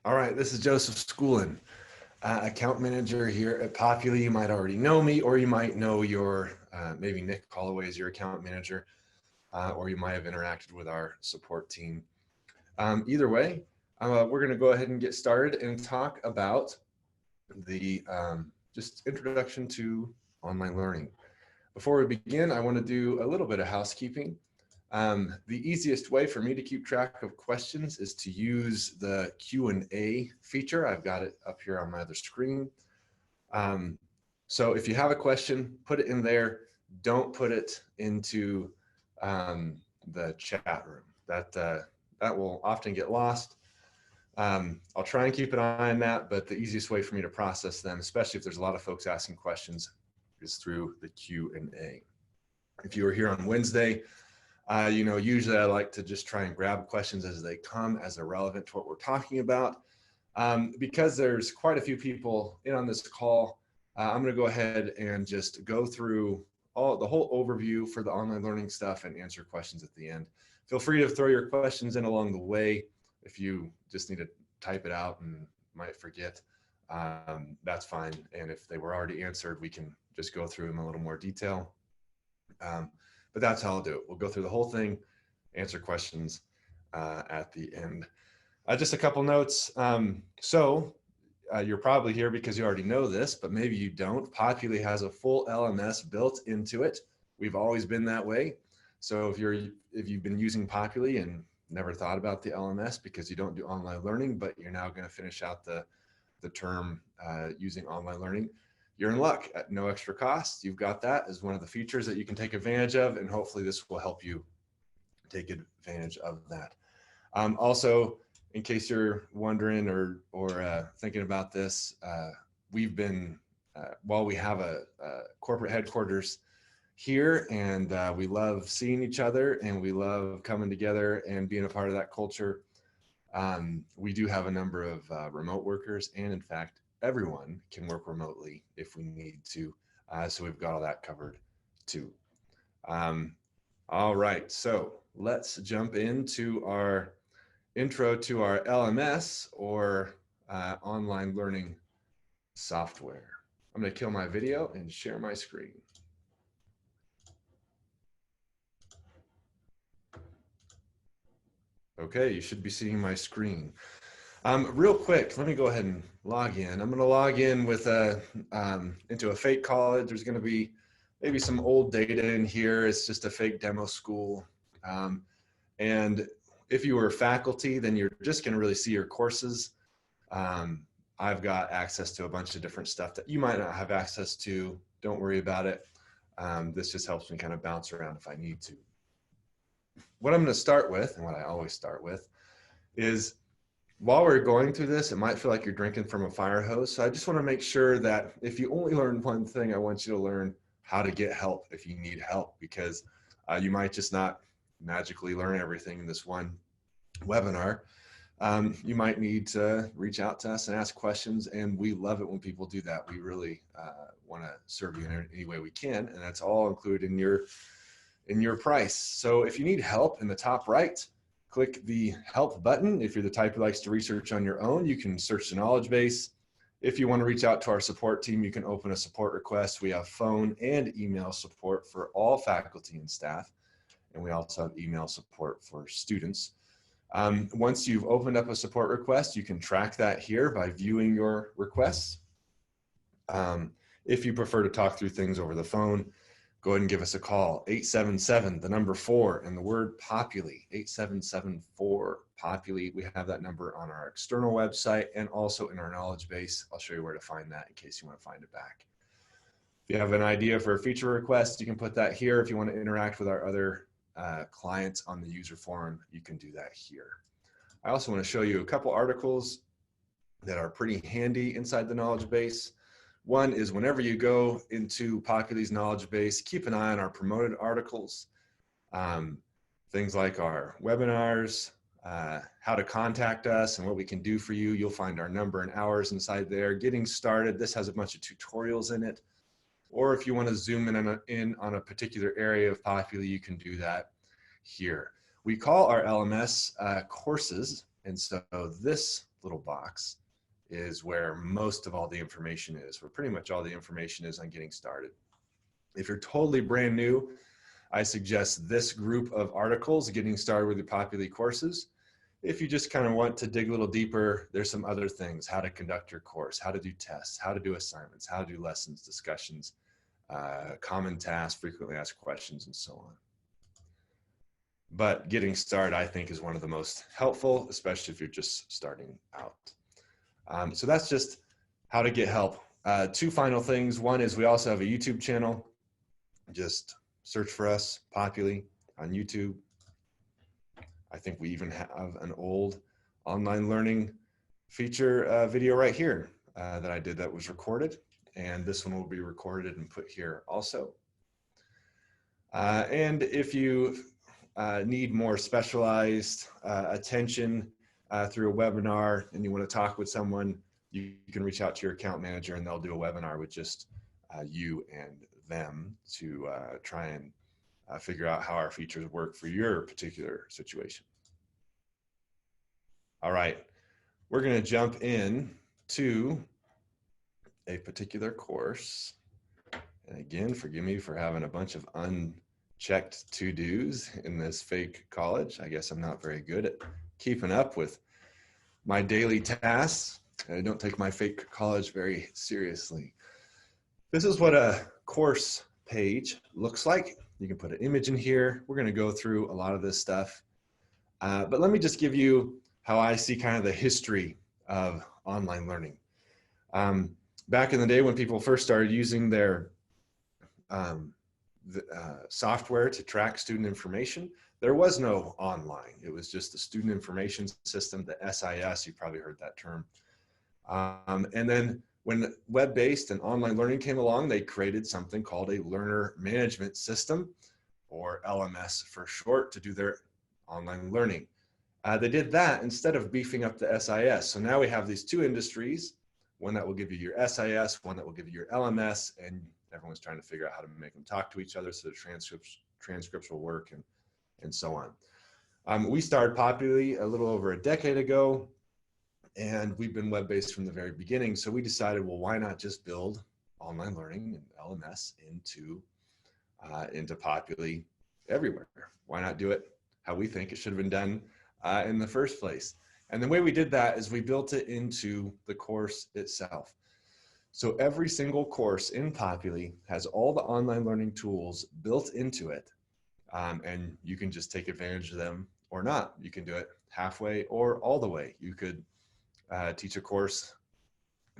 All right, this is Joseph Schoolin, account manager here at Populi. You might already know me, or you might know maybe Nick Holloway is your account manager, or you might have interacted with our support team. Either way, we're going to go ahead and get started and talk about the just introduction to online learning. Before we begin, I want to do a little bit of housekeeping. The easiest way for me to keep track of questions is to use the Q&A feature. I've got it up here on my other screen. So if you have a question, put it in there. Don't put it into the chat room. That will often get lost. I'll try and keep an eye on that, but the easiest way for me to process them, especially if there's a lot of folks asking questions, is through the Q&A. If you were here on Wednesday, usually I like to just try and grab questions as they come, as they're relevant to what we're talking about. Because there's quite a few people in on this call, I'm going to go ahead and just go through the whole overview for the online learning stuff and answer questions at the end. Feel free to throw your questions in along the way. If you just need to type it out and might forget, that's fine. And if they were already answered, we can just go through them in a little more detail. But that's how I'll do it. We'll go through the whole thing, answer questions at the end. Just a couple notes. You're probably here because you already know this, but maybe you don't. Populi has a full LMS built into it. We've always been that way. So if you've been using Populi and never thought about the LMS because you don't do online learning, but you're now going to finish out the term using online learning, you're in luck. At no extra cost. You've got that as one of the features that you can take advantage of, and hopefully this will help you take advantage of that. Also, in case you're wondering or thinking about this, we've been, while we have a corporate headquarters here, and we love seeing each other and we love coming together and being a part of that culture, we do have a number of remote workers, and in fact, everyone can work remotely if we need to. So we've got all that covered too. All right, so let's jump into our intro to our LMS or online learning software. I'm going to kill my video and share my screen. Okay, you should be seeing my screen. Real quick, let me go ahead and log in. I'm going to log in with into a fake college. There's going to be maybe some old data in here. It's just a fake demo school. And if you were faculty, then you're just going to really see your courses. I've got access to a bunch of different stuff that you might not have access to. Don't worry about it. This just helps me kind of bounce around if I need to. What I'm going to start with, and what I always start with, is while we're going through this, it might feel like you're drinking from a fire hose. So I just want to make sure that if you only learn one thing, I want you to learn how to get help if you need help, because you might just not magically learn everything in this one webinar. You might need to reach out to us and ask questions, and we love it when people do that. We really want to serve you in any way we can, and that's all included in your price. So if you need help, in the top right, click the help button. If you're the type who likes to research on your own, you can search the knowledge base. If you want to reach out to our support team, you can open a support request. We have phone and email support for all faculty and staff, and we also have email support for students. Once you've opened up a support request, you can track that here by viewing your requests. If you prefer to talk through things over the phone, go ahead and give us a call, 877, the number 4, and the word Populi, 8774-POPULI. We have that number on our external website and also in our knowledge base. I'll show you where to find that in case you want to find it back. If you have an idea for a feature request, you can put that here. If you want to interact with our other clients on the user forum, you can do that here. I also want to show you a couple articles that are pretty handy inside the knowledge base. One is whenever you go into Populi's knowledge base, keep an eye on our promoted articles, things like our webinars, how to contact us and what we can do for you. You'll find our number and hours inside there. Getting started, this has a bunch of tutorials in it. Or if you want to zoom in on a particular area of Populi, you can do that here. We call our LMS courses, and so this little box is where most of all the information is, where pretty much all the information is on getting started. If you're totally brand new, I suggest this group of articles, Getting Started with Your Populi Courses. If you just kind of want to dig a little deeper, there's some other things: how to conduct your course, how to do tests, how to do assignments, how to do lessons, discussions, common tasks, frequently asked questions, and so on. But getting started, I think, is one of the most helpful, especially if you're just starting out. So that's just how to get help. Two final things. One is we also have a YouTube channel. Just search for us, Populi, on YouTube. I think we even have an old online learning feature video right here that I did that was recorded. And this one will be recorded and put here also. And if you need more specialized attention through a webinar and you want to talk with someone, you can reach out to your account manager and they'll do a webinar with just you and them to try and figure out how our features work for your particular situation. All right, we're going to jump in to a particular course. And again, forgive me for having a bunch of unchecked to-dos in this fake college. I guess I'm not very good at keeping up with my daily tasks. I don't take my fake college very seriously. This is what a course page looks like. You can put an image in here. We're going to go through a lot of this stuff. But let me just give you how I see kind of the history of online learning. Back in the day when people first started using their software to track student information, there was no online. It was just the student information system, the SIS. You probably heard that term. And then when web-based and online learning came along, they created something called a learner management system, or LMS for short, to do their online learning. They did that instead of beefing up the SIS. So now we have these two industries, one that will give you your SIS, one that will give you your LMS, and everyone's trying to figure out how to make them talk to each other so the transcripts will work and so on. We started Populi a little over a decade ago, and we've been web-based from the very beginning. So we decided, well, why not just build online learning and LMS into Populi everywhere? Why not do it how we think it should have been done in the first place? And the way we did that is we built it into the course itself. So every single course in Populi has all the online learning tools built into it. And you can just take advantage of them or not. You can do it halfway or all the way. You could teach a course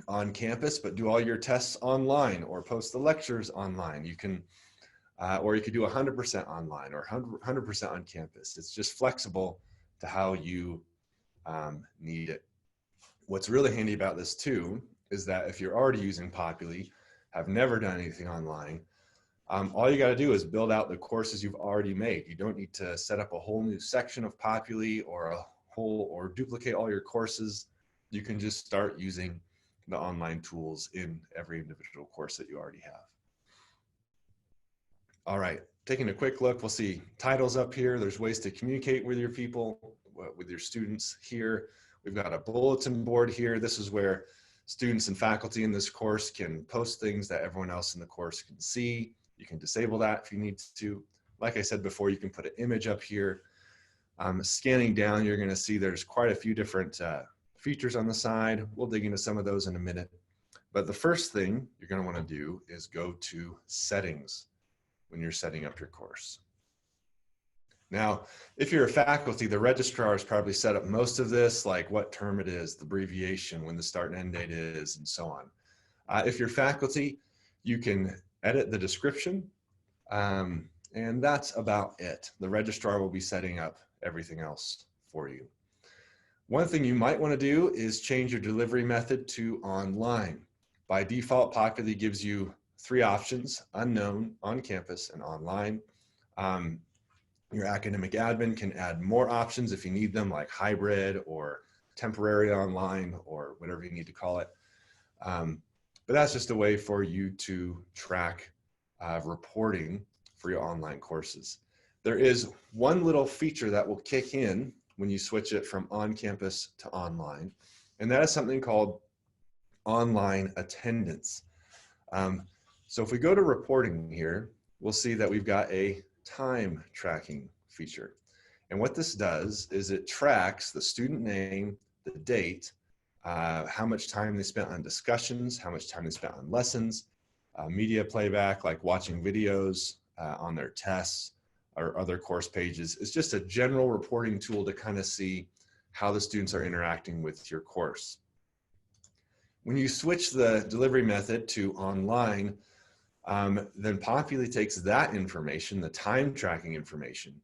on campus, but do all your tests online or post the lectures online. You can, or you could do 100% online or 100% on campus. It's just flexible to how you need it. What's really handy about this too is that if you're already using Populi, have never done anything online, all you got to do is build out the courses you've already made. You don't need to set up a whole new section of Populi or duplicate all your courses. You can just start using the online tools in every individual course that you already have. All right, taking a quick look, we'll see titles up here. There's ways to communicate with your people, with your students here. We've got a bulletin board here. This is where students and faculty in this course can post things that everyone else in the course can see. You can disable that if you need to. Like I said before, you can put an image up here. Scanning down, you're gonna see there's quite a few different features on the side. We'll dig into some of those in a minute. But the first thing you're gonna wanna do is go to settings when you're setting up your course. Now, if you're a faculty, the registrar has probably set up most of this, like what term it is, the abbreviation, when the start and end date is, and so on. If you're faculty, you can edit the description, and that's about it. The registrar will be setting up everything else for you. One thing you might want to do is change your delivery method to online. By default, Populi gives you 3 options: unknown, on campus, and online. Your academic admin can add more options if you need them, like hybrid or temporary online or whatever you need to call it. But that's just a way for you to track reporting for your online courses. There is one little feature that will kick in when you switch it from on campus to online, and that is something called online attendance. So if we go to reporting here, we'll see that we've got a time tracking feature. And what this does is it tracks the student name, the date, how much time they spent on discussions, how much time they spent on lessons, media playback, like watching videos on their tests or other course pages. It's just a general reporting tool to kind of see how the students are interacting with your course. When you switch the delivery method to online, then Populi takes that information, the time tracking information,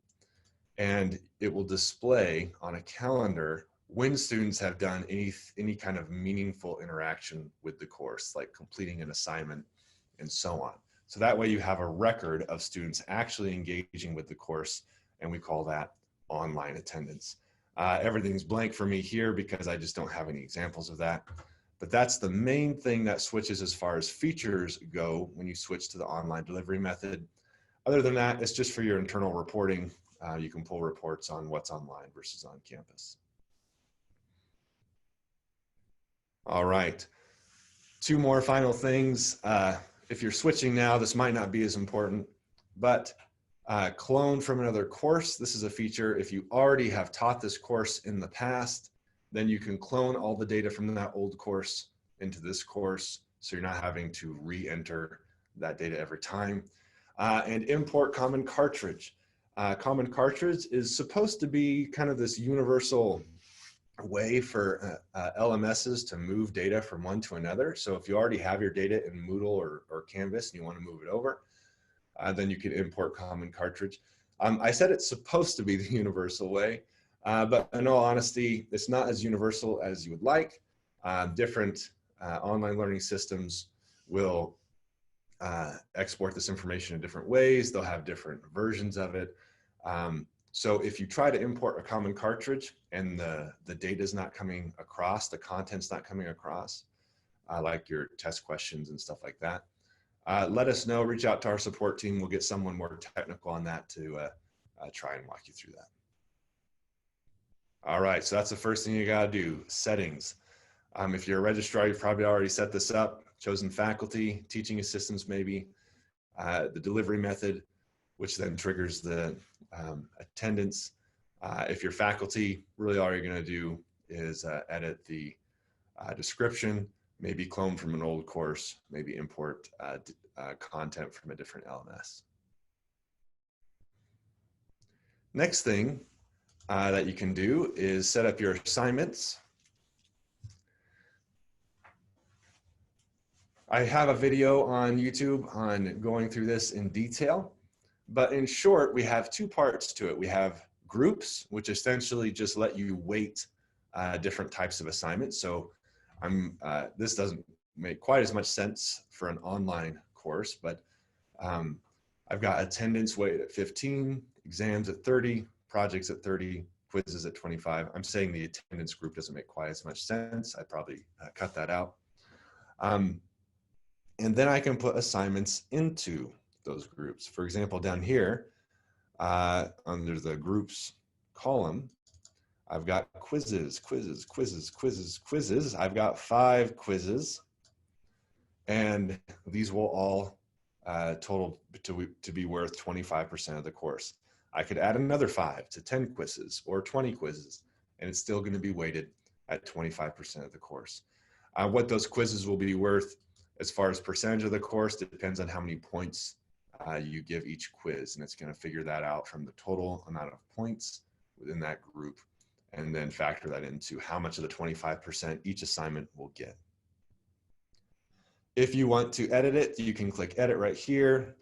and it will display on a calendar when students have done any kind of meaningful interaction with the course, like completing an assignment and so on. So that way you have a record of students actually engaging with the course, and we call that online attendance. Everything's blank for me here because I just don't have any examples of that. But that's the main thing that switches as far as features go when you switch to the online delivery method. Other than that, it's just for your internal reporting. You can pull reports on what's online versus on campus. All right, two more final things. If you're switching now, this might not be as important, but clone from another course. This is a feature. If you already have taught this course in the past, then you can clone all the data from that old course into this course, so you're not having to re-enter that data every time. And import common cartridge. Common cartridge is supposed to be kind of this universal way for LMSs to move data from one to another. So if you already have your data in Moodle or Canvas and you want to move it over, then you can import common cartridge. I said it's supposed to be the universal way, but in all honesty, it's not as universal as you would like. Different online learning systems will export this information in different ways. They'll have different versions of it. So if you try to import a common cartridge and the data is not coming across, the content's not coming across, like your test questions and stuff like that, let us know, reach out to our support team. We'll get someone more technical on that to try and walk you through that. All right, so that's the first thing you gotta do, settings. If you're a registrar, you've probably already set this up, chosen faculty, teaching assistants maybe, the delivery method, which then triggers the attendance. If you're faculty, really all you're gonna do is edit the description, maybe clone from an old course, maybe import content from a different LMS. Next thing that you can do is set up your assignments. I have a video on YouTube on going through this in detail, but in short, we have two parts to it. We have groups, which essentially just let you weight different types of assignments. So this doesn't make quite as much sense for an online course, but I've got attendance weight at 15, exams at 30, projects at 30, quizzes at 25. I'm saying the attendance group doesn't make quite as much sense. I'd probably cut that out. And then I can put assignments into those groups. For example, down here, under the groups column, I've got quizzes. I've got 5 quizzes, and these will all total to be worth 25% of the course. I could add another 5 to 10 quizzes or 20 quizzes, and it's still going to be weighted at 25% of the course. What those quizzes will be worth as far as percentage of the course depends on how many points you give each quiz, and it's going to figure that out from the total amount of points within that group, and then factor that into how much of the 25% each assignment will get. If you want to edit it, you can click edit right here,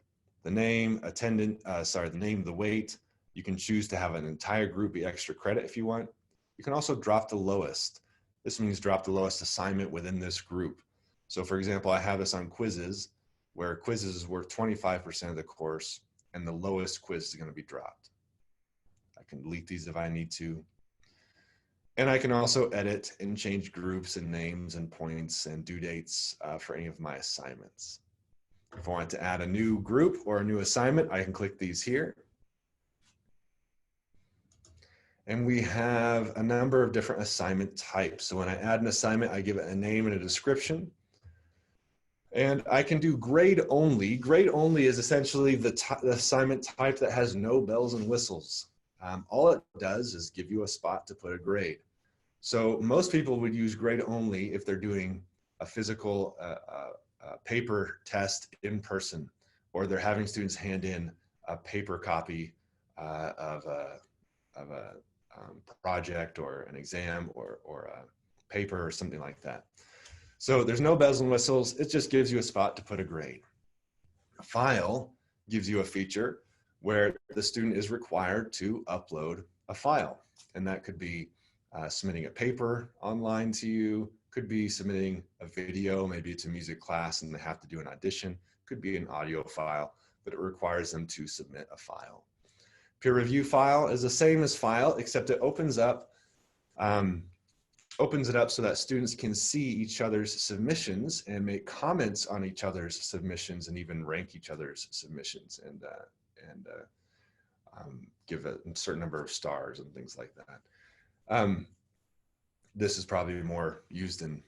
the name, the name, the weight. You can choose to have an entire group be extra credit if you want. You can also drop the lowest. This means drop the lowest assignment within this group. So for example, I have this on quizzes, where quizzes is worth 25% of the course, and the lowest quiz is going to be dropped. I can delete these if I need to. And I can also edit and change groups and names and points and due dates for any of my assignments. If I want to add a new group or a new assignment, I can click these here. And we have a number of different assignment types. So when I add an assignment, I give it a name and a description. And I can do grade only. Grade only is essentially the assignment type that has no bells and whistles. All it does is give you a spot to put a grade. So most people would use grade only if they're doing a physical paper test in person, or they're having students hand in a paper copy of a project or an exam or a paper or something like that. So there's no bells and whistles. It just gives you a spot to put a grade. A file gives you a feature where the student is required to upload a file. And that could be submitting a paper online to you, could be submitting a video, maybe it's a music class and they have to do an audition, could be an audio file, but it requires them to submit a file. Peer review file is the same as file, except it opens it up so that students can see each other's submissions and make comments on each other's submissions and even rank each other's submissions and give a certain number of stars and things like that. This is probably more used in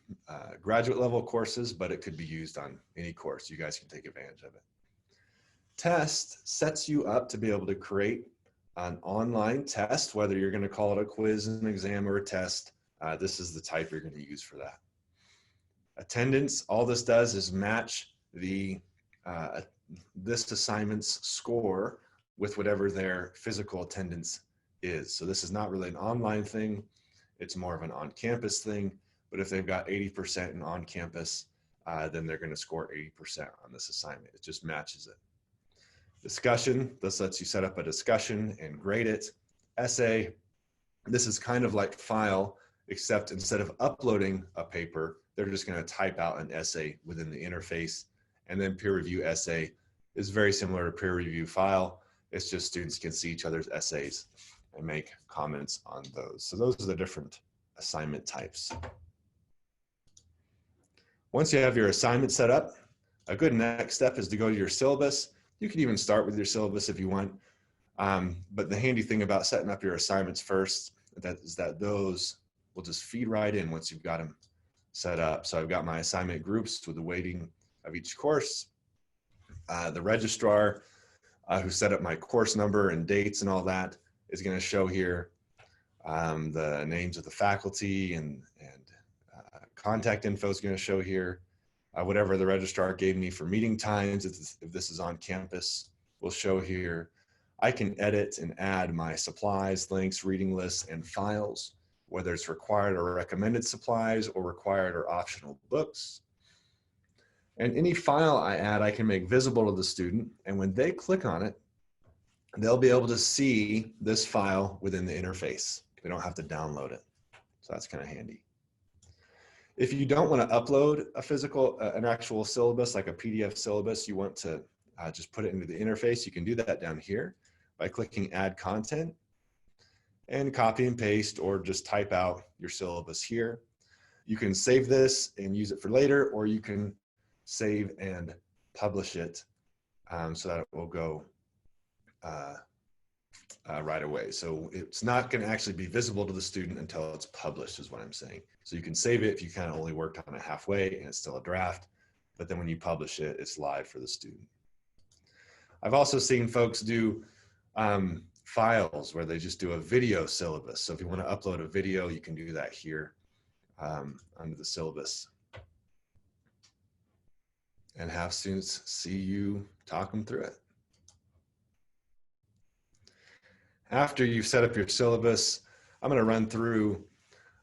graduate level courses, but it could be used on any course. You guys can take advantage of it. Test sets you up to be able to create an online test, whether you're going to call it a quiz, an exam, or a test. This is the type you're going to use for that. Attendance, all this does is match the this assignment's score with whatever their physical attendance is. So this is not really an online thing. It's more of an on-campus thing. But if they've got 80% in on-campus, then they're going to score 80% on this assignment. It just matches it. Discussion, this lets you set up a discussion and grade it. Essay, this is kind of like file, except instead of uploading a paper, they're just going to type out an essay within the interface. And then peer review essay is very similar to peer review file. It's just students can see each other's essays and make comments on those. So those are the different assignment types. Once you have your assignment set up, a good next step is to go to your syllabus. You can even start with your syllabus if you want. But the handy thing about setting up your assignments first is that those will just feed right in once you've got them set up. So I've got my assignment groups with the weighting of each course. The registrar who set up my course number and dates and all that is going to show here the names of the faculty and contact info is going to show here. Whatever the registrar gave me for meeting times, if this is on campus, will show here. I can edit and add my supplies, links, reading lists, and files, whether it's required or recommended supplies or required or optional books. And any file I add, I can make visible to the student. And when they click on it, they'll be able to see this file within the interface. They don't have to download it. So that's kind of handy. If you don't want to upload a physical, an actual syllabus, like a PDF syllabus, you want to just put it into the interface, you can do that down here by clicking Add Content and copy and paste, or just type out your syllabus here. You can save this and use it for later, or you can save and publish it so that it will go right away. So it's not going to actually be visible to the student until it's published, is what I'm saying. So you can save it if you kind of only worked on it halfway and it's still a draft, but then when you publish it, it's live for the student. I've also seen folks do files where they just do a video syllabus. So if you want to upload a video, you can do that here under the syllabus and have students see you talk them through it. After you've set up your syllabus, I'm going to run through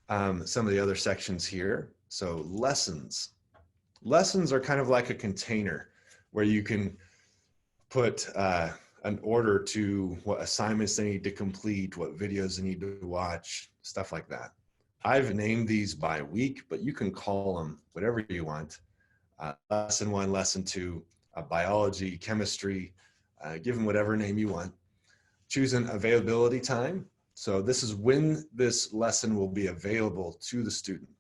some of the other sections here. So lessons. Lessons are kind of like a container where you can put an order to what assignments they need to complete, what videos they need to watch, stuff like that. I've named these by week, but you can call them whatever you want. Lesson 1, lesson 2, biology, chemistry, give them whatever name you want. Choose an availability time. So this is when this lesson will be available to the student.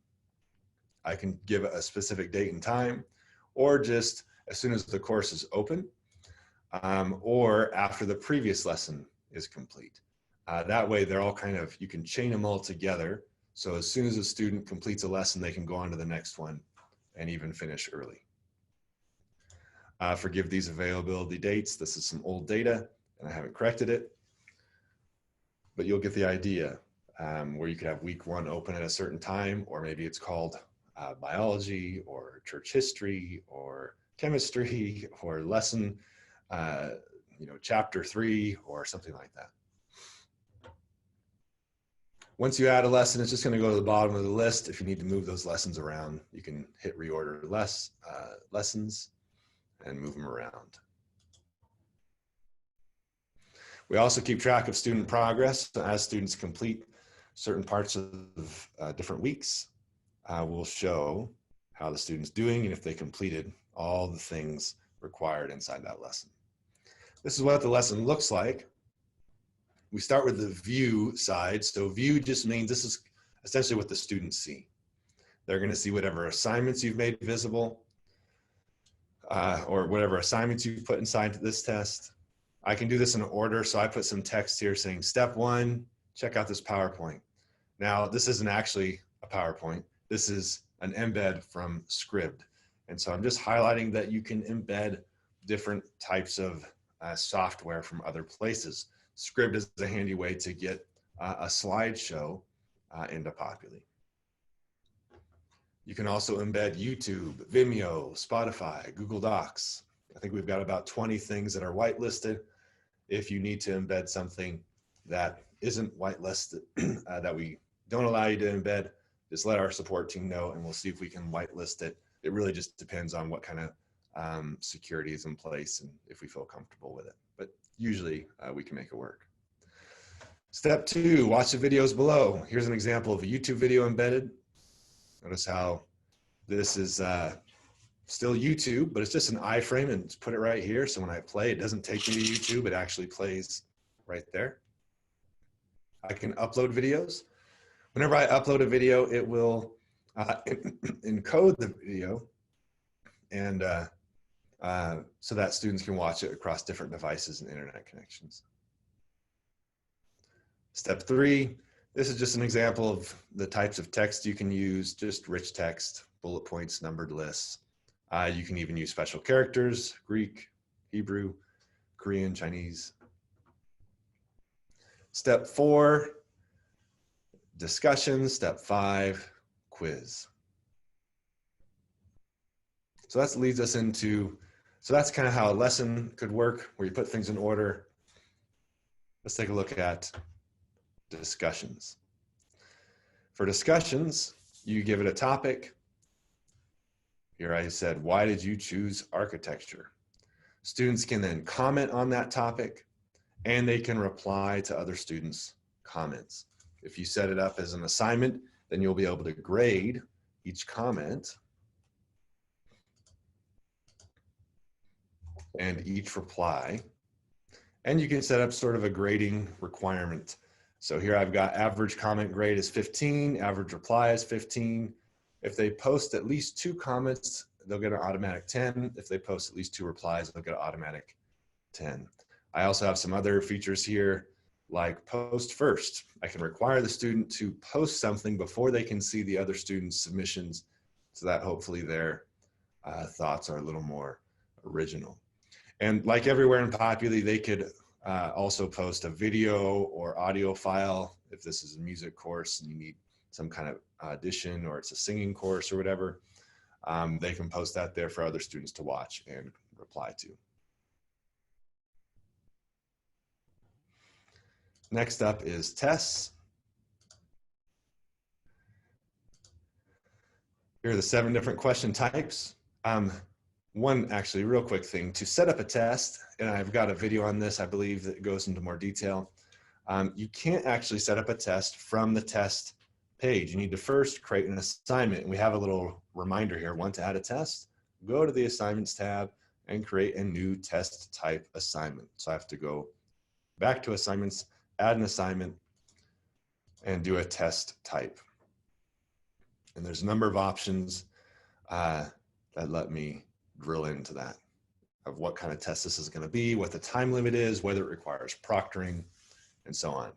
I can give a specific date and time, or just as soon as the course is open, or after the previous lesson is complete. That way they're all kind of, you can chain them all together. So as soon as a student completes a lesson, they can go on to the next one and even finish early. Forgive these availability dates. This is some old data and I haven't corrected it, but you'll get the idea, where you could have week 1 open at a certain time, or maybe it's called biology or church history or chemistry or lesson, chapter 3 or something like that. Once you add a lesson, it's just going to go to the bottom of the list. If you need to move those lessons around, you can hit reorder lessons and move them around. We also keep track of student progress. So as students complete certain parts of different weeks, we'll show how the student's doing and if they completed all the things required inside that lesson. This is what the lesson looks like. We start with the view side. So view just means this is essentially what the students see. They're going to see whatever assignments you've made visible, or whatever assignments you put inside this test. I can do this in order. So I put some text here saying, step 1, check out this PowerPoint. Now, this isn't actually a PowerPoint. This is an embed from Scribd. And so I'm just highlighting that you can embed different types of software from other places. Scribd is a handy way to get a slideshow into Populi. You can also embed YouTube, Vimeo, Spotify, Google Docs. I think we've got about 20 things that are whitelisted. If you need to embed something that isn't whitelisted, that we don't allow you to embed, just let our support team know and we'll see if we can whitelist it. It really just depends on what kind of security is in place and if we feel comfortable with it. But usually we can make it work. Step 2, watch the videos below. Here's an example of a YouTube video embedded. Notice how this is still YouTube, but it's just an iframe and put it right here. So when I play, it doesn't take me to YouTube. It actually plays right there. I can upload videos. Whenever I upload a video, it will encode the video and so that students can watch it across different devices and internet connections. Step 3, this is just an example of the types of text you can use, just rich text, bullet points, numbered lists. You can even use special characters, Greek, Hebrew, Korean, Chinese. Step 4, discussion. Step 5, quiz. So that leads us into, so that's kind of how a lesson could work, where you put things in order. Let's take a look at discussions. For discussions, you give it a topic. Here I said, why did you choose architecture? Students can then comment on that topic and they can reply to other students' comments. If you set it up as an assignment, then you'll be able to grade each comment and each reply. And you can set up sort of a grading requirement. So here I've got average comment grade is 15, average reply is 15. If they post at least 2 comments, they'll get an automatic 10. If they post at least 2 replies, they'll get an automatic 10. I also have some other features here like post first. I can require the student to post something before they can see the other students' submissions so that hopefully their thoughts are a little more original. And like everywhere in Populi, they could also post a video or audio file if this is a music course and you need some kind of audition or it's a singing course or whatever. They can post that there for other students to watch and reply to. Next up is tests. Here are the 7 different question types. One actually real quick thing, to set up a test, and I've got a video on this, I believe, that goes into more detail. You can't actually set up a test from the test page. You need to first create an assignment. And we have a little reminder here, want to add a test? Go to the assignments tab and create a new test type assignment. So I have to go back to assignments, add an assignment, and do a test type. And there's a number of options that let me drill into that, of what kind of test this is going to be, what the time limit is, whether it requires proctoring, and so on.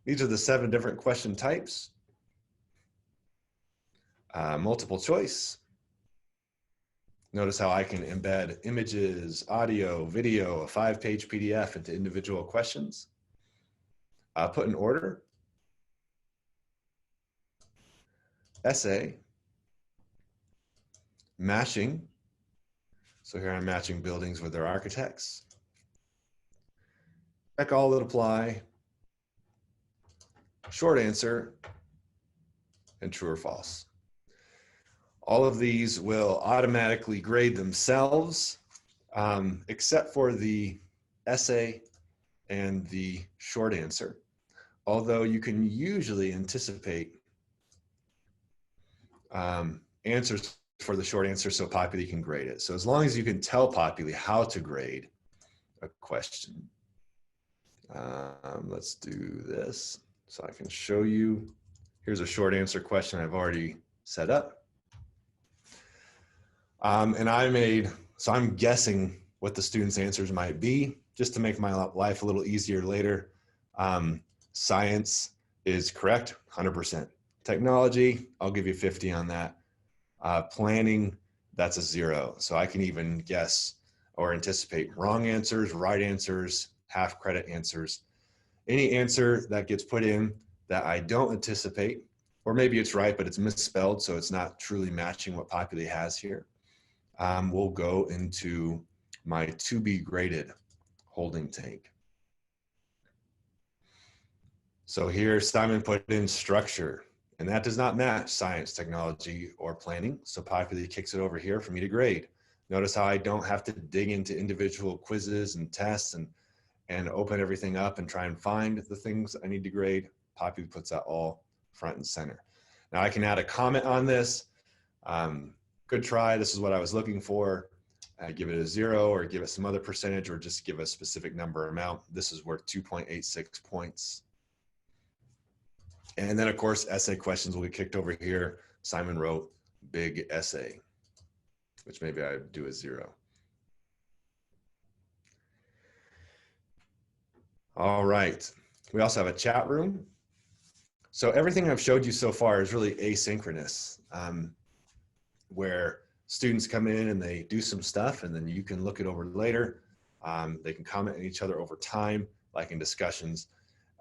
These are the 7 different question types. Multiple choice. Notice how I can embed images, audio, video, a 5-page PDF into individual questions. Put in order. Essay. Matching. So here I'm matching buildings with their architects. Check all that apply. Short answer. And true or false. All of these will automatically grade themselves, except for the essay and the short answer. Although you can usually anticipate answers for the short answer so Populi can grade it. So as long as you can tell Populi how to grade a question. Let's do this so I can show you. Here's a short answer question I've already set up. And I'm guessing what the students' answers might be, just to make my life a little easier later. Science is correct, 100%. Technology, I'll give you 50 on that. Planning, that's a 0. So I can even guess or anticipate wrong answers, right answers, half credit answers. Any answer that gets put in that I don't anticipate, or maybe it's right, but it's misspelled, so it's not truly matching what Populi has here, will go into my to be graded holding tank. So here Simon put in structure, and that does not match science, technology, or planning. So Populi kicks it over here for me to grade. Notice how I don't have to dig into individual quizzes and tests and open everything up and try and find the things I need to grade. Populi puts that all front and center. Now I can add a comment on this. Good try, this is what I was looking for. Give it a 0 or give it some other percentage or just give a specific number amount. This is worth 2.86 points. And then of course, essay questions will get kicked over here. Simon wrote big essay, which maybe I do a 0. All right, we also have a chat room. So everything I've showed you so far is really asynchronous, where students come in and they do some stuff and then you can look it over later. They can comment on each other over time, like in discussions.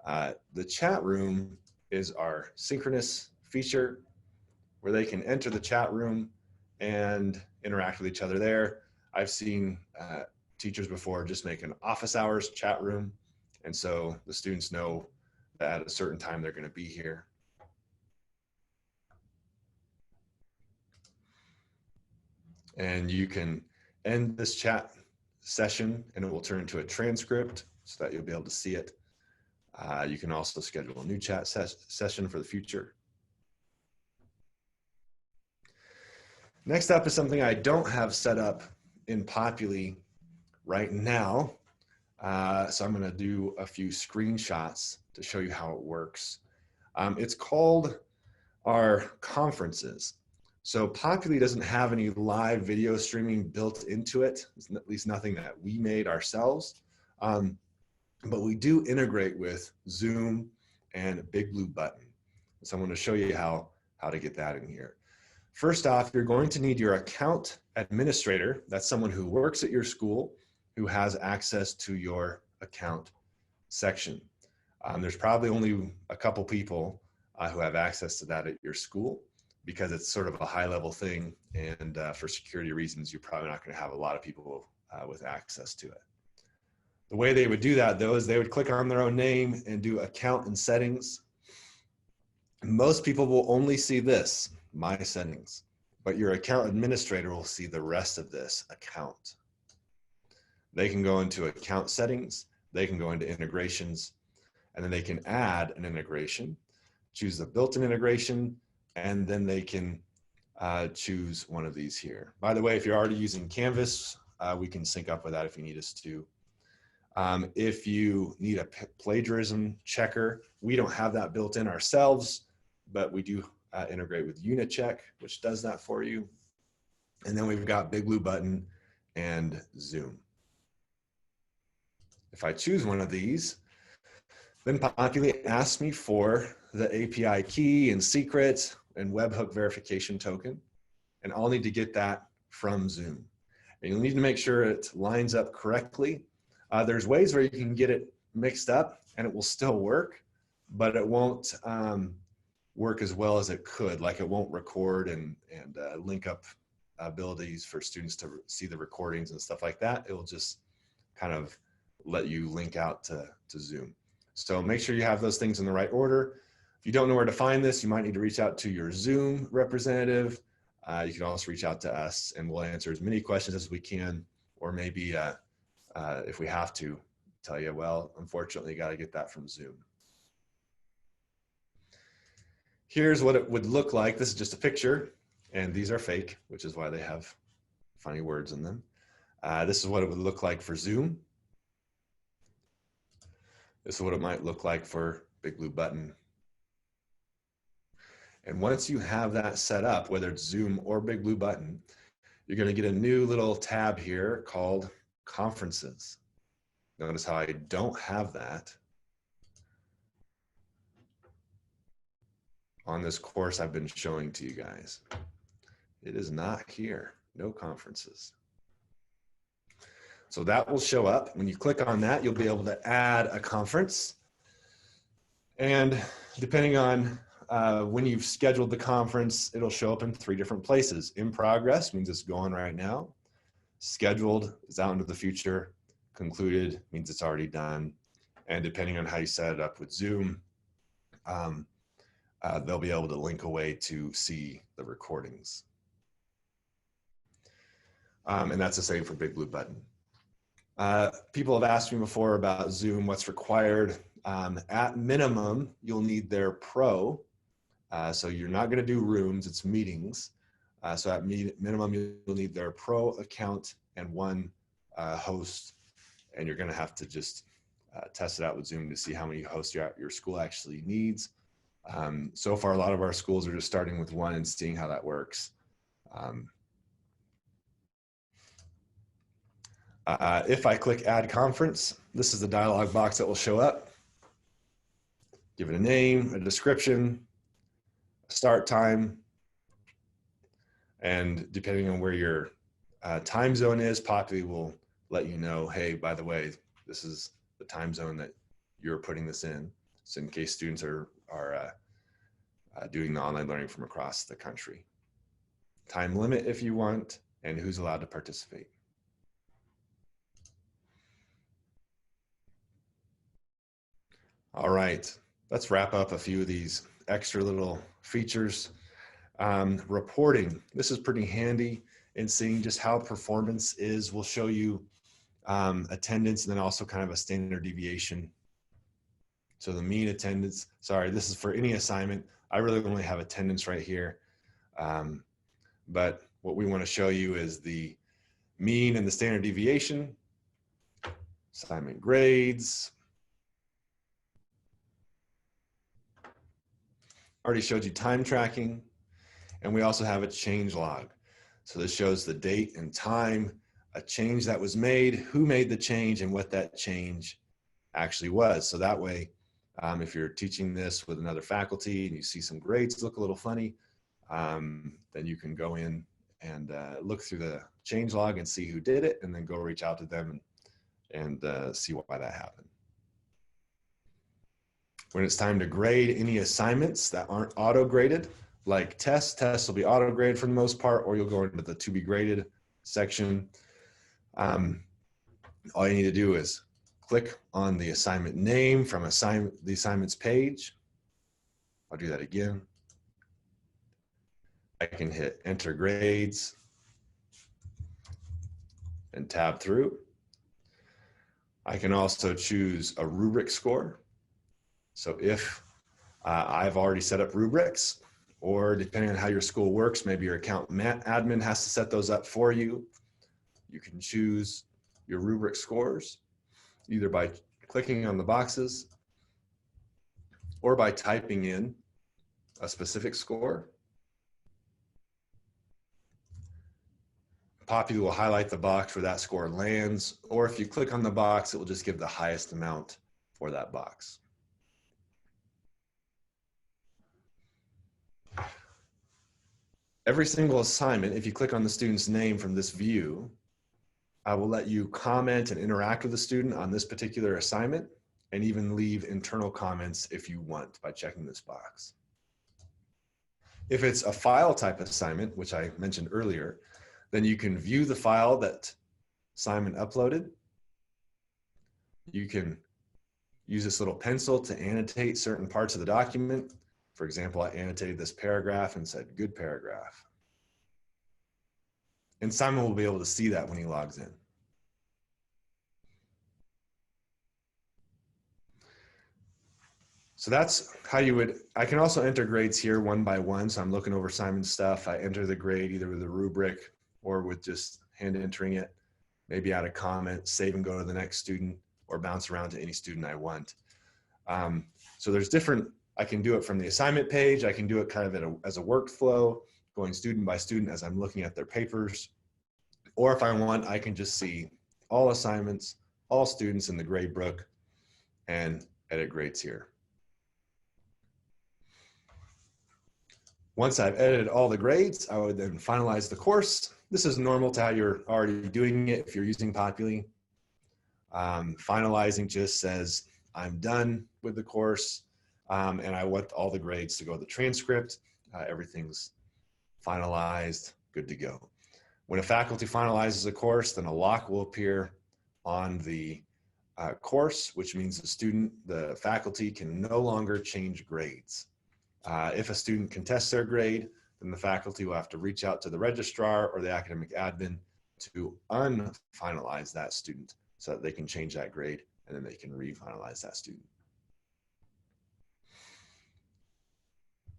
The chat room is our synchronous feature where they can enter the chat room and interact with each other there. I've seen teachers before just make an office hours chat room. And so the students know that at a certain time they're going to be here. And you can end this chat session and it will turn into a transcript so that you'll be able to see it. You can also schedule a new chat session for the future. Next up is something I don't have set up in Populi right now. So I'm going to do a few screenshots to show you how it works. It's called our conferences. So Populi doesn't have any live video streaming built into it, at least nothing that we made ourselves. But we do integrate with Zoom and Big Blue Button. So I'm going to show you how to get that in here. First off, you're going to need your account administrator. That's someone who works at your school who has access to your account section. There's probably only a couple people who have access to that at your school because it's sort of a high level thing. And for security reasons, you're probably not going to have a lot of people with access to it. The way they would do that though is they would click on their own name and do account and settings. Most people will only see this, my settings, but your account administrator will see the rest of this account. They can go into account settings, they can go into integrations, and then they can add an integration, choose the built-in integration, and then they can choose one of these here. By the way, if you're already using Canvas, we can sync up with that if you need us to. If you need a plagiarism checker, we don't have that built in ourselves, but we do integrate with UniCheck, which does that for you. And then we've got Big Blue Button and Zoom. If I choose one of these, Then Populi asked me for the API key and secret and webhook verification token, and I'll need to get that from Zoom. And you'll need to make sure it lines up correctly. There's ways where you can get it mixed up and it will still work, but it won't work as well as it could. Like it won't record and link up abilities for students to see the recordings and stuff like that. It will just kind of let you link out to Zoom. So make sure you have those things in the right order. If you don't know where to find this, you might need to reach out to your Zoom representative. You can also reach out to us and we'll answer as many questions as we can, or maybe if we have to, tell you, well, unfortunately, you got to get that from Zoom. Here's what it would look like. This is just a picture, and these are fake, which is why they have funny words in them. This is what it would look like for Zoom. This is what it might look like for Big Blue Button. And once you have that set up, whether it's Zoom or Big Blue Button, you're going to get a new little tab here called Conferences. Notice how I don't have that on this course I've been showing to you guys. It is not here, no conferences. So that will show up. When you click on that, you'll be able to add a conference. And depending on when you've scheduled the conference, it'll show up in 3 different places. In progress means it's going right now. Scheduled is out into the future. Concluded means it's already done. And depending on how you set it up with Zoom, they'll be able to link away to see the recordings. And that's the same for Big Blue Button. People have asked me before about Zoom, what's required. At minimum, you'll need their Pro. So you're not going to do rooms, it's meetings. So at minimum, you'll need their Pro account and 1 host. And you're going to have to just test it out with Zoom to see how many hosts your school actually needs. So far, a lot of our schools are just starting with 1 and seeing how that works. If I click Add Conference, this is the dialog box that will show up. Give it a name, a description, a start time, and depending on where your time zone is, Populi will let you know, hey, by the way, this is the time zone that you're putting this in. So in case students are doing the online learning from across the country. Time limit if you want, and who's allowed to participate. All right, let's wrap up a few of these extra little features. Reporting, this is pretty handy in seeing just how performance is. We'll show you attendance and then also kind of a standard deviation. So the mean attendance, sorry, this is for any assignment. I really only have attendance right here. But what we want to show you is the mean and the standard deviation, assignment grades. Already showed you time tracking, and we also have a change log. So this shows the date and time, a change that was made, who made the change, and what that change actually was. So that way, if you're teaching this with another faculty and you see some grades look a little funny, then you can go in and look through the change log and see who did it, and then go reach out to them and see why that happened. When it's time to grade any assignments that aren't auto-graded, like tests will be auto-graded for the most part, or you'll go into the to be graded section. All you need to do is click on the assignment name from the assignments page. I'll do that again. I can hit enter grades and tab through. I can also choose a rubric score. So if I've already set up rubrics, or depending on how your school works, maybe your account admin has to set those up for you. You can choose your rubric scores either by clicking on the boxes or by typing in a specific score. Populi will highlight the box where that score lands, or if you click on the box, it will just give the highest amount for that box. every single assignment, if you click on the student's name from this view, I will let you comment and interact with the student on this particular assignment, and even leave internal comments if you want by checking this box. If it's a file type assignment, which I mentioned earlier, then you can view the file that assignment uploaded. You can use this little pencil to annotate certain parts of the document. For example, I annotated this paragraph and said, good paragraph. And Simon will be able to see that when he logs in. So that's how you would, I can also enter grades here one by one. So I'm looking over Simon's stuff. I enter the grade either with a rubric or with just hand entering it, maybe add a comment, save and go to the next student, or bounce around to any student I want. So there's different, I can do it from the assignment page. I can do it kind of as a workflow, going student by student as I'm looking at their papers. Or if I want, I can just see all assignments, all students in the grade book, and edit grades here. Once I've edited all the grades, I would then finalize the course. This is normal to how you're already doing it if you're using Populi. Finalizing just says, I'm done with the course, and I want all the grades to go to the transcript. Everything's finalized, good to go. When a faculty finalizes a course, then a lock will appear on the course, which means the faculty can no longer change grades. If a student contests their grade, then the faculty will have to reach out to the registrar or the academic admin to unfinalize that student so that they can change that grade, and then they can refinalize that student.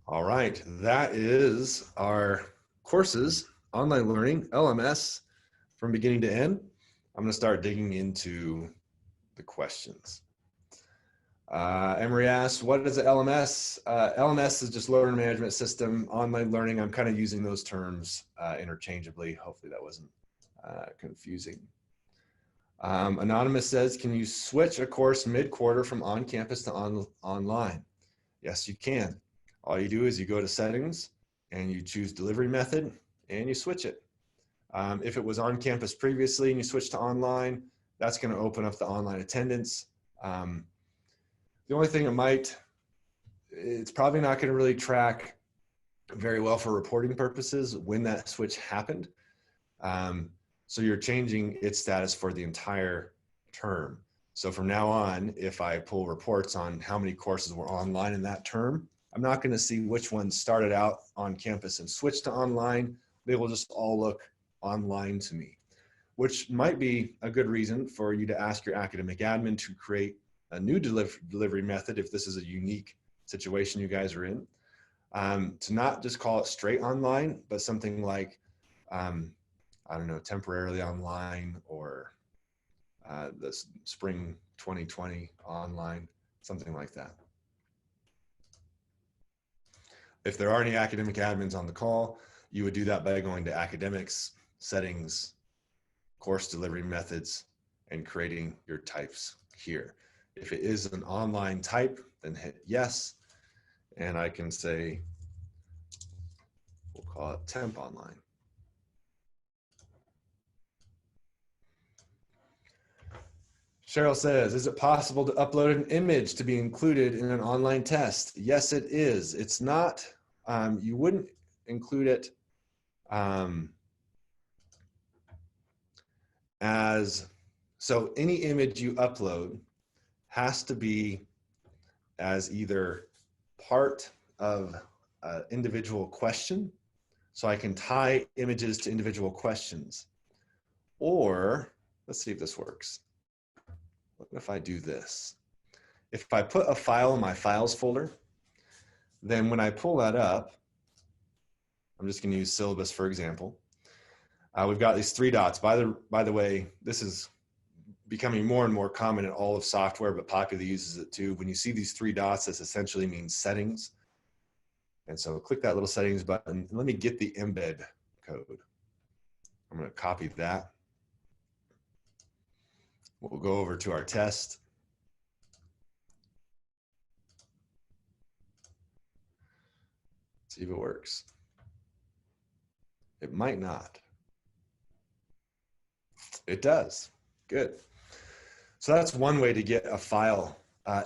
All right, that is our courses, online learning, LMS, from beginning to end. I'm going to start digging into the questions. Emery asks, what is the LMS? LMS is just learner management system, online learning. I'm kind of using those terms interchangeably. Hopefully that wasn't confusing. Anonymous says, can you switch a course mid-quarter from on-campus to online? Yes, you can. All you do is you go to settings and you choose delivery method and you switch it. If it was on campus previously and you switch to online, that's going to open up the online attendance. The only thing it's probably not going to really track very well for reporting purposes when that switch happened. So you're changing its status for the entire term. So from now on, if I pull reports on how many courses were online in that term, I'm not going to see which ones started out on campus and switched to online. They will just all look online to me, which might be a good reason for you to ask your academic admin to create a new delivery method if this is a unique situation you guys are in, to not just call it straight online, but something like, I don't know, temporarily online, or the spring 2020 online, something like that. If there are any academic admins on the call, you would do that by going to academics, settings, course delivery methods, and creating your types here. If it is an online type, then hit yes, and I can say, we'll call it temp online. Cheryl says, is it possible to upload an image to be included in an online test? Yes, it is. It's not, you wouldn't include it so any image you upload has to be as either part of an individual question, so I can tie images to individual questions, or let's see if this works. What if I do this? If I put a file in my files folder, then when I pull that up, I'm just going to use syllabus for example. We've got these three dots. By the way, this is becoming more and more common in all of software, but Populi uses it too. When you see these three dots, this essentially means settings. And so click that little settings button. Let me get the embed code. I'm going to copy that. We'll go over to our test. See if it works. It might not. It does. Good. So that's one way to get a file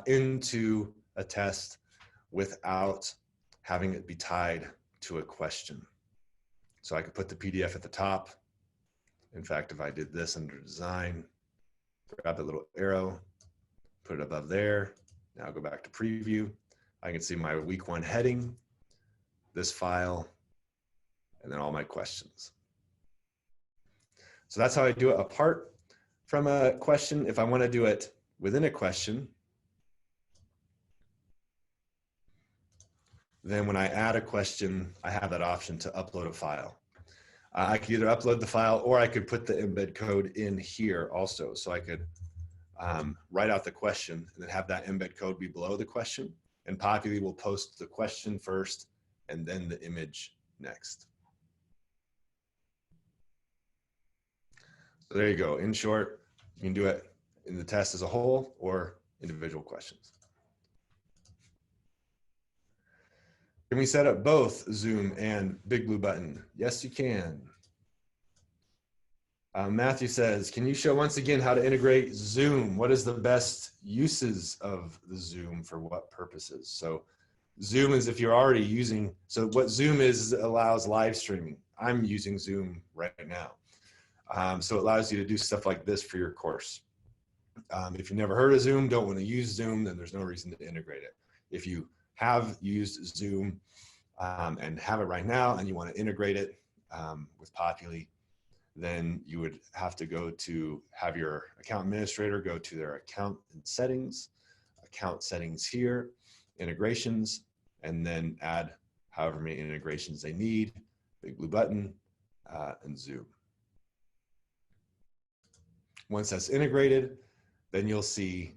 into a test without having it be tied to a question. So I could put the PDF at the top. In fact, if I did this under design, grab the little arrow, put it above there. Now I'll go back to preview. I can see my week 1 heading, this file, and then all my questions. So that's how I do it apart from a question. If I want to do it within a question, then when I add a question, I have that option to upload a file. I could either upload the file or I could put the embed code in here also. So I could write out the question and then have that embed code be below the question. And Populi will post the question first and then the image next. So there you go. In short, you can do it in the test as a whole or individual questions. Can we set up both Zoom and Big Blue Button? Yes, you can. Matthew says, can you show once again how to integrate Zoom? What is the best uses of the Zoom for what purposes? So Zoom is if you're already using, so what Zoom is allows live streaming. I'm using Zoom right now. So it allows you to do stuff like this for your course. If you've never heard of Zoom, don't want to use Zoom, then there's no reason to integrate it. If you have used Zoom and have it right now and you want to integrate it with Populi, then you would have to go to have your account administrator go to their account settings here, integrations, and then add however many integrations they need, Big Blue Button, and Zoom. Once that's integrated, then you'll see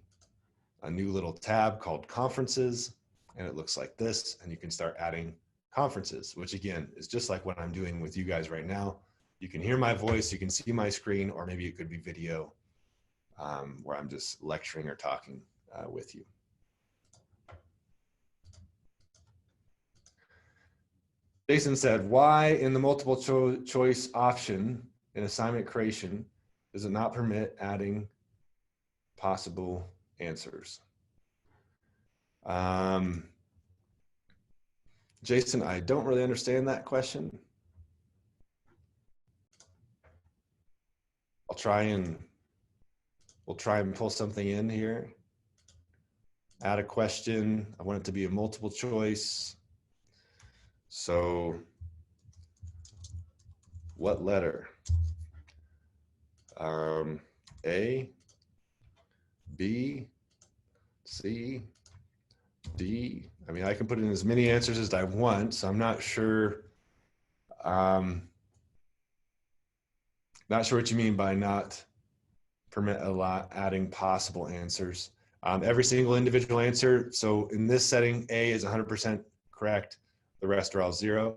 a new little tab called Conferences, and it looks like this, and you can start adding conferences, which again is just like what I'm doing with you guys right now. You can hear my voice, you can see my screen, or maybe it could be video where I'm just lecturing or talking with you. Jason said, why in the multiple choice option in assignment creation does it not permit adding possible answers? Jason, I don't really understand that question. We'll try and pull something in here. Add a question. I want it to be a multiple choice. So what letter? A, B, C, D. I mean, I can put in as many answers as I want, so I'm not sure. Not sure what you mean by not permit adding possible answers. Every single individual answer. So in this setting, A is 100% correct. The rest are all 0.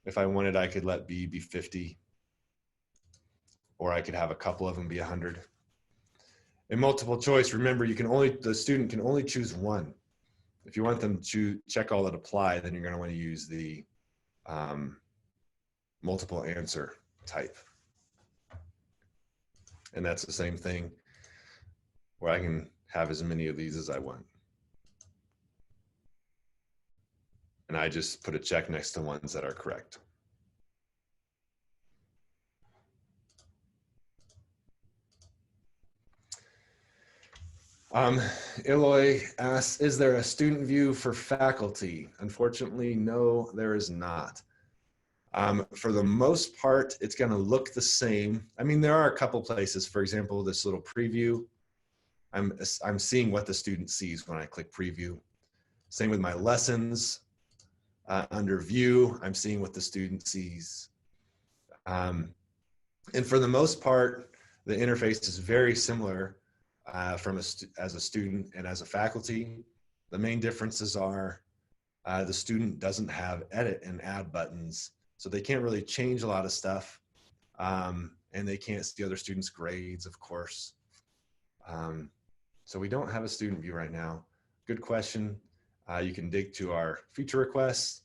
If I wanted, I could let B be 50, or I could have a couple of them be 100. In multiple choice, remember, the student can only choose one. If you want them to check all that apply, then you're going to want to use the multiple answer type. And that's the same thing where I can have as many of these as I want. And I just put a check next to ones that are correct. Eloy asks, is there a student view for faculty? Unfortunately, no, there is not. For the most part, it's going to look the same. I mean, there are a couple places, for example, this little preview. I'm seeing what the student sees when I click preview. Same with my lessons. Under view, I'm seeing what the student sees. And for the most part, the interface is very similar as a student and as a faculty. The main differences are the student doesn't have edit and add buttons, so they can't really change a lot of stuff, and they can't see other students' grades, of course. So we don't have a student view right now. Good question. You can dig to our feature requests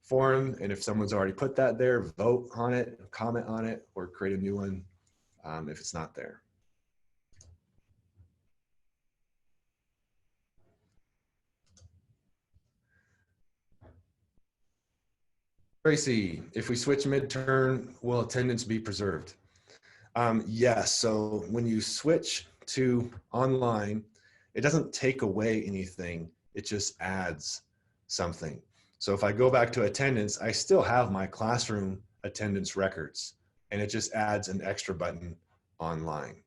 forum, and if someone's already put that there, vote on it, comment on it, or create a new one if it's not there. Tracy, if we switch midterm, will attendance be preserved? Yes, so when you switch to online, it doesn't take away anything, it just adds something. So if I go back to attendance, I still have my classroom attendance records, and it just adds an extra button online.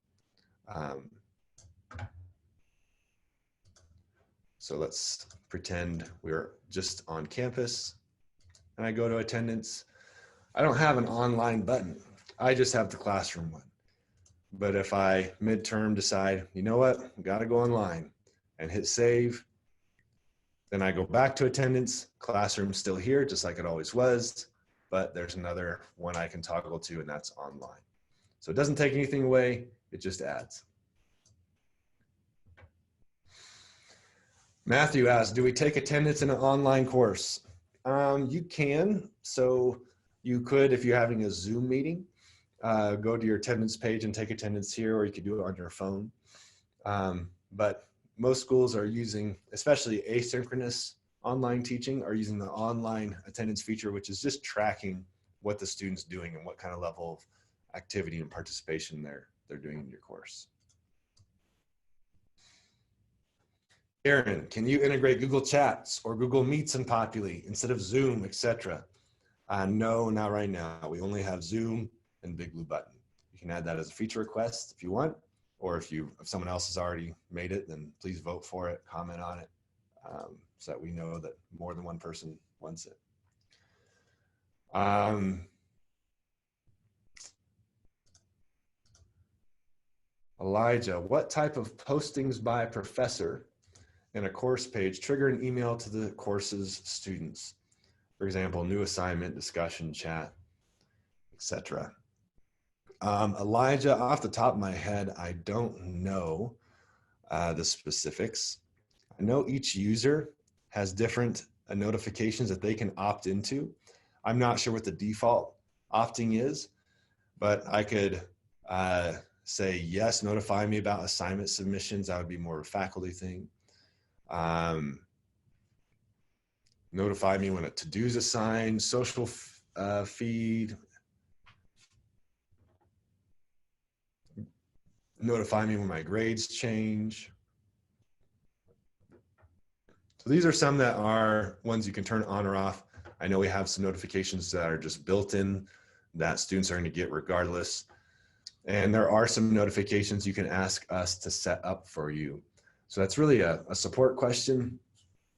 So let's pretend we're just on campus and I go to attendance. I don't have an online button. I just have the classroom one. But if I midterm decide, you know what, we gotta go online and hit save, then I go back to attendance, classroom's still here, just like it always was, but there's another one I can toggle to, and that's online. So it doesn't take anything away, it just adds. Matthew asks, do we take attendance in an online course? You can. So you could, if you're having a Zoom meeting, go to your attendance page and take attendance here, or you could do it on your phone. But most schools are using, especially asynchronous online teaching, are using the online attendance feature, which is just tracking what the student's doing and what kind of level of activity and participation they're doing in your course. Aaron, can you integrate Google Chats or Google Meets and Populi instead of Zoom, etc.? No, not right now. We only have Zoom and Big Blue Button. You can add that as a feature request if you want, or if someone else has already made it, then please vote for it, comment on it, so that we know that more than one person wants it. Elijah, what type of postings by a professor in a course page trigger an email to the course's students? For example, new assignment, discussion, chat, etc. Elijah, off the top of my head, I don't know the specifics. I know each user has different notifications that they can opt into. I'm not sure what the default opting is, but I could say, yes, notify me about assignment submissions. That would be more of a faculty thing. Notify me when a to-do's assigned, social feed. Notify me when my grades change. So these are some that are ones you can turn on or off. I know we have some notifications that are just built in that students are going to get regardless. And there are some notifications you can ask us to set up for you. So that's really a support question.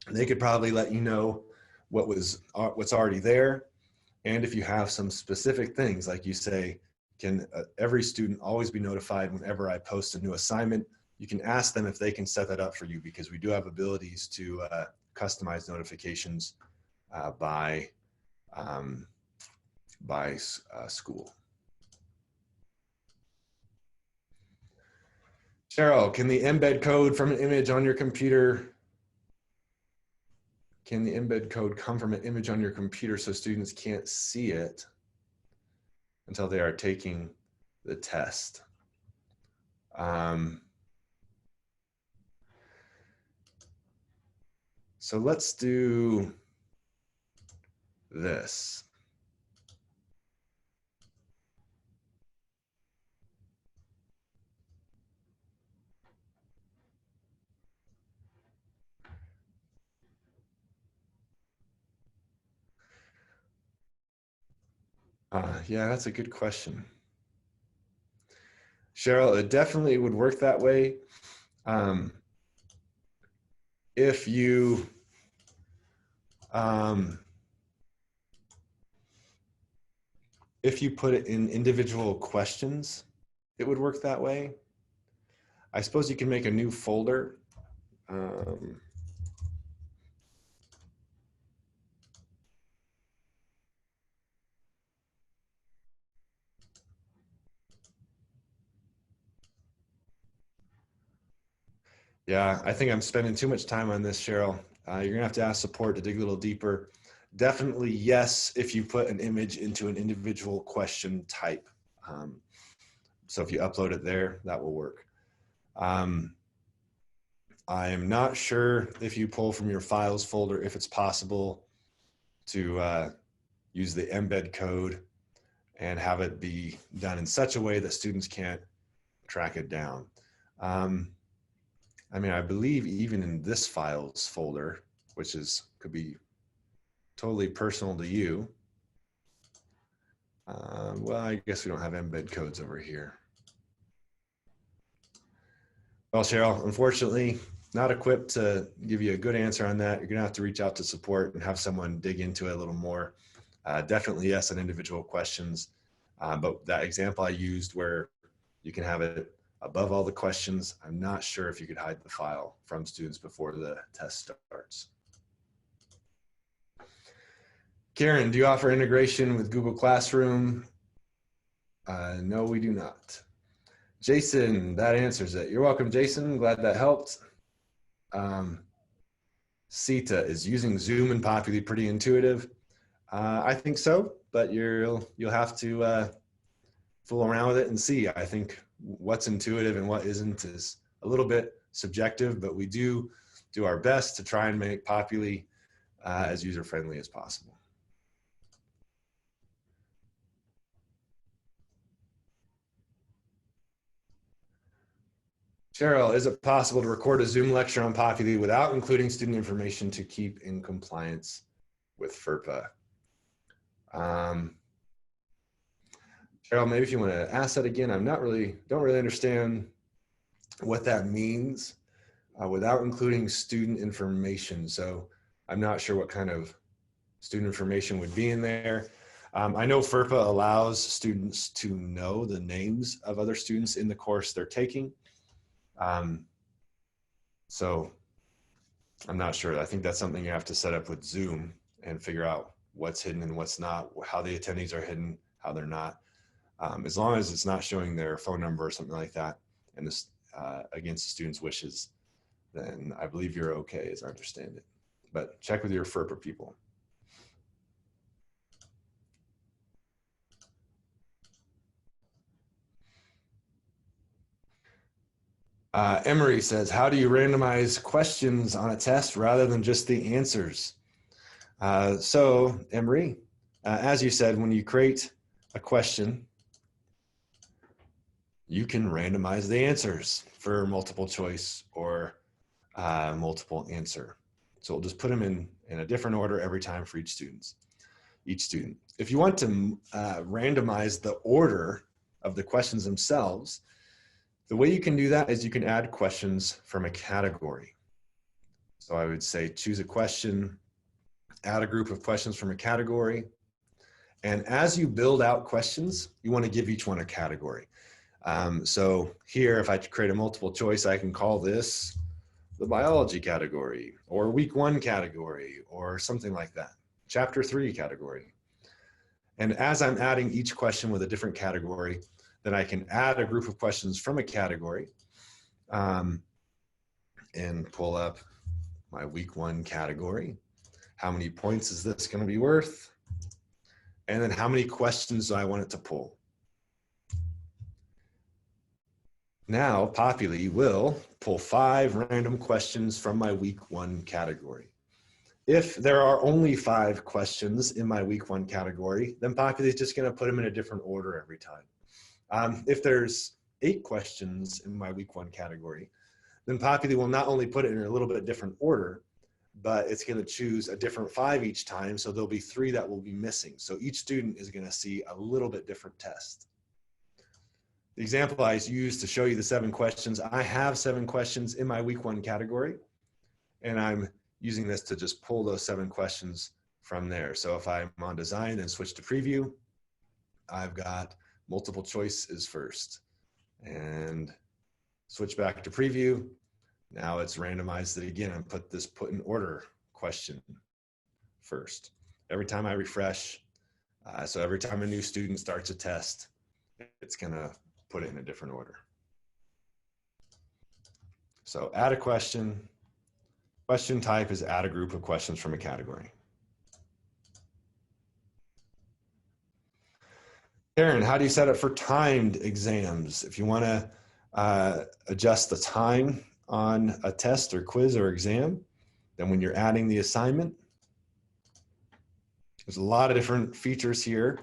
They could probably let you know what's already there. And if you have some specific things, like you say, can every student always be notified whenever I post a new assignment? You can ask them if they can set that up for you, because we do have abilities to customize notifications by school. Cheryl, can the embed code from an image on your computer? Can the embed code come from an image on your computer so students can't see it until they are taking the test? So let's do this. Yeah, that's a good question. Cheryl, it definitely would work that way. If you put it in individual questions, it would work that way. I suppose you can make a new folder. Yeah, I think I'm spending too much time on this, Cheryl. You're gonna have to ask support to dig a little deeper. Definitely yes if you put an image into an individual question type. So if you upload it there, that will work. I am not sure if you pull from your files folder, if it's possible to use the embed code and have it be done in such a way that students can't track it down. I mean, I believe even in this files folder, which could be totally personal to you. Well, I guess we don't have embed codes over here. Well, Cheryl, unfortunately, not equipped to give you a good answer on that. You're gonna have to reach out to support and have someone dig into it a little more. Definitely yes on individual questions, but that example I used where you can have it above all the questions, I'm not sure if you could hide the file from students before the test starts. Karen, do you offer integration with Google Classroom? No, we do not. Jason, that answers it. You're welcome, Jason. Glad that helped. Sita, is using Zoom and Populi pretty intuitive? I think so, but you'll have to fool around with it and see. I think what's intuitive and what isn't is a little bit subjective, but we do our best to try and make Populi as user-friendly as possible. Cheryl, is it possible to record a Zoom lecture on Populi without including student information to keep in compliance with FERPA? Cheryl, maybe if you want to ask that again, don't really understand what that means without including student information. So I'm not sure what kind of student information would be in there. I know FERPA allows students to know the names of other students in the course they're taking. So I'm not sure. I think that's something you have to set up with Zoom and figure out what's hidden and what's not, how the attendees are hidden, how they're not. As long as it's not showing their phone number or something like that, and this against the student's wishes, then I believe you're okay, as I understand it. But check with your FERPA people. Emery says, how do you randomize questions on a test rather than just the answers? So Emery, as you said, when you create a question, you can randomize the answers for multiple choice or multiple answer. So we'll just put them in a different order every time for each student. If you want to randomize the order of the questions themselves, the way you can do that is you can add questions from a category. So I would say choose a question, add a group of questions from a category. And as you build out questions, you want to give each one a category. So here, if I create a multiple choice, I can call this the biology category or week 1 category or something like that, chapter 3 category. And as I'm adding each question with a different category, then I can add a group of questions from a category and pull up my week 1 category. How many points is this going to be worth? And then how many questions do I want it to pull? Now, Populi will pull 5 random questions from my week 1 category. If there are only 5 questions in my week 1 category, then Populi is just going to put them in a different order every time. If there's 8 questions in my week 1 category, then Populi will not only put it in a little bit different order, but it's going to choose a different 5 each time. So there'll be 3 that will be missing. So each student is going to see a little bit different test. The example I used to show you the 7 questions, I have 7 questions in my week 1 category, and I'm using this to just pull those 7 questions from there. So if I'm on design and switch to preview, I've got multiple choices first and switch back to preview. Now it's randomized it again and put in order question first. Every time I refresh, so every time a new student starts a test, it's gonna put it in a different order. So add a question. Question type is add a group of questions from a category. Karen, how do you set up for timed exams? If you want to adjust the time on a test or quiz or exam, then when you're adding the assignment, there's a lot of different features here.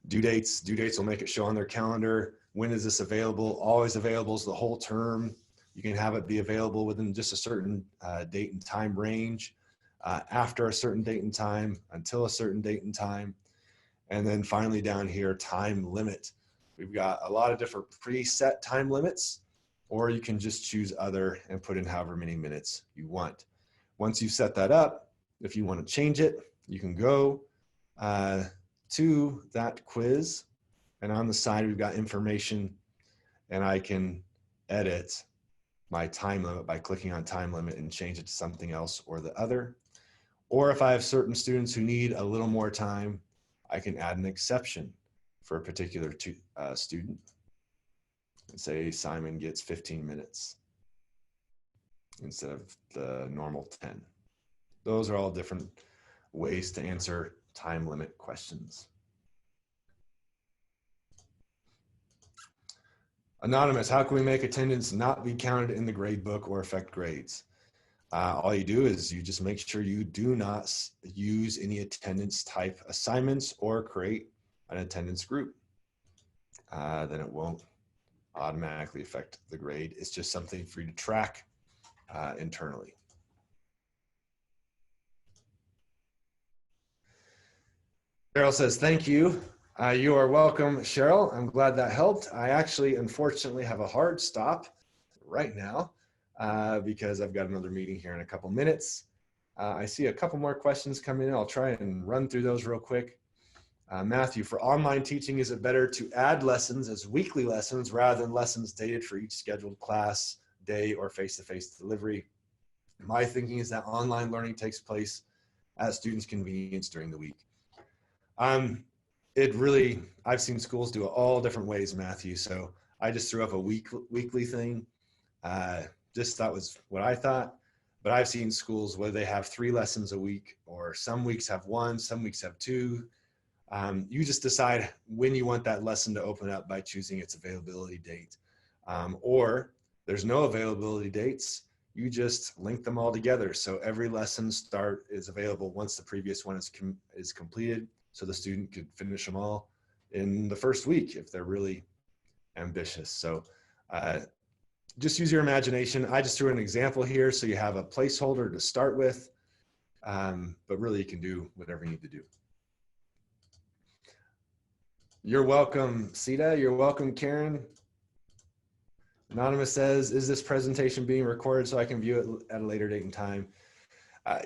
Due dates will make it show on their calendar. When is this available? Always available is the whole term. You can have it be available within just a certain date and time range, after a certain date and time, until a certain date and time. And then finally down here, time limit. We've got a lot of different preset time limits, or you can just choose other and put in however many minutes you want. Once you've set that up, if you want to change it, you can go to that quiz, and on the side we've got information, and I can edit my time limit by clicking on time limit and change it to something else or the other. Or if I have certain students who need a little more time, I can add an exception for a particular student and say Simon gets 15 minutes instead of the normal 10. Those are all different ways to answer time limit questions. Anonymous, how can we make attendance not be counted in the grade book or affect grades? All you do is you just make sure you do not use any attendance type assignments or create an attendance group. Then it won't automatically affect the grade. It's just something for you to track internally. Cheryl says, thank you. You are welcome, Cheryl. I'm glad that helped. I actually, unfortunately, have a hard stop right now because I've got another meeting here in a couple minutes. I see a couple more questions coming in. I'll try and run through those real quick. Matthew, for online teaching, is it better to add lessons as weekly lessons rather than lessons dated for each scheduled class, day, or face-to-face delivery? My thinking is that online learning takes place at students' convenience during the week. I've seen schools do it all different ways, Matthew. So I just threw up a weekly thing. Just thought was what I thought. But I've seen schools where they have 3 lessons a week, or some weeks have 1, some weeks have 2. You just decide when you want that lesson to open up by choosing its availability date. Or there's no availability dates. You just link them all together. So every lesson start is available once the previous one is completed. So the student could finish them all in the first week if they're really ambitious. So just use your imagination. I just threw an example here so you have a placeholder to start with, but really you can do whatever you need to do. You're welcome, Sita. You're welcome, Karen. Anonymous says, is this presentation being recorded so I can view it at a later date and time?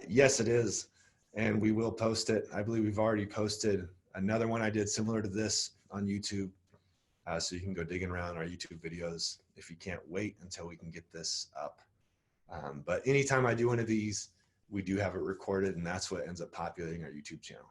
Yes, it is. And we will post it. I believe we've already posted another one I did similar to this on YouTube. So you can go digging around our YouTube videos if you can't wait until we can get this up. But anytime I do one of these, we do have it recorded, and that's what ends up populating our YouTube channel.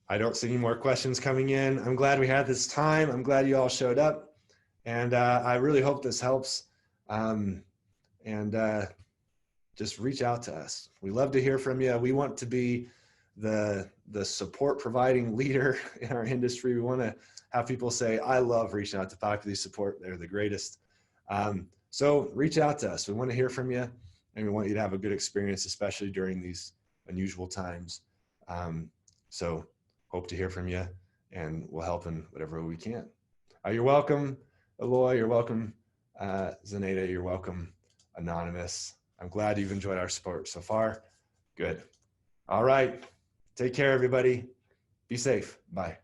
I don't see any more questions coming in. I'm glad we had this time. I'm glad you all showed up. And I really hope this helps. Just reach out to us. We love to hear from you. We want to be the support providing leader in our industry. We want to have people say, I love reaching out to Populi Support. They're the greatest. So reach out to us. We want to hear from you, and we want you to have a good experience, especially during these unusual times. So hope to hear from you, and we'll help in whatever we can. You're welcome, Eloy. You're welcome, Zaneta. You're welcome, Anonymous. I'm glad you've enjoyed our support so far. Good. All right. Take care, everybody. Be safe. Bye.